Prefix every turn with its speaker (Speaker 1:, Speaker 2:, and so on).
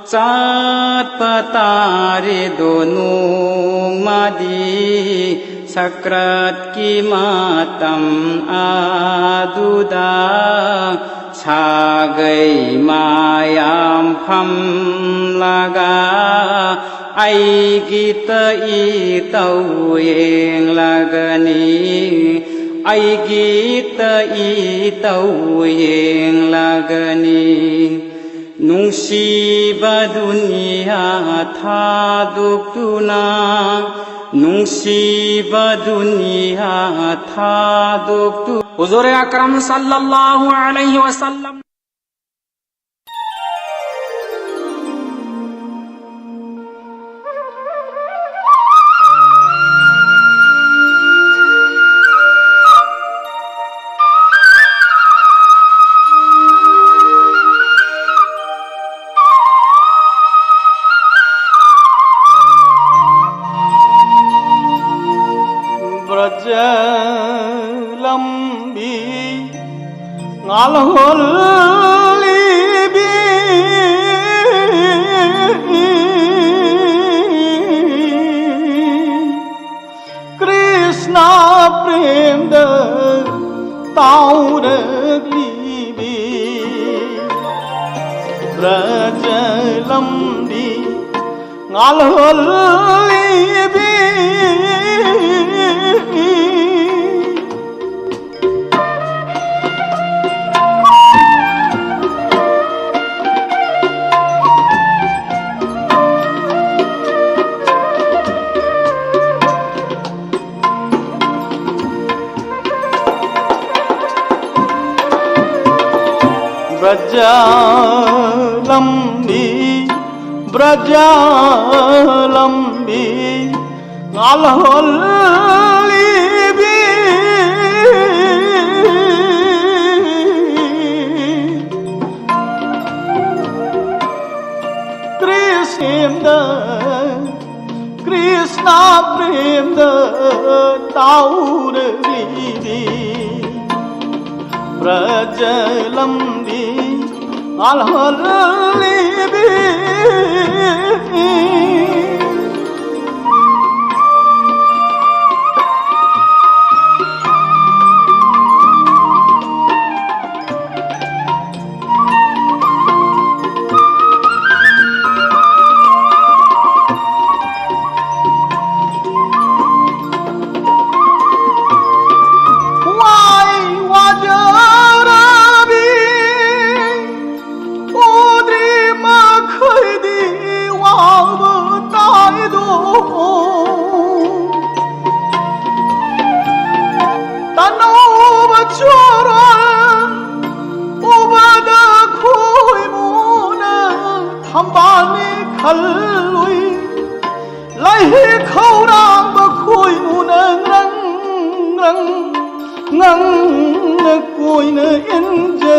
Speaker 1: Sat patare donung madi sakrat kimatam aduda sagai mayam pham laga ai gita i tau yeng lagani ai gita i tau yeng lagani Nungsiba dunia thaduk nungsiba dunia thaduk Huzur Akram sallallahu alaihi wasallam
Speaker 2: lambi ngalhol libi Krishna prem da taur libi braj lambi ngalhol libi Brajalambi ngalhol libi Krishna prem da taur libi Brajalambi ngalhol libi Khalui lai khorang ba khoi unang rang rang ngang na koi na in je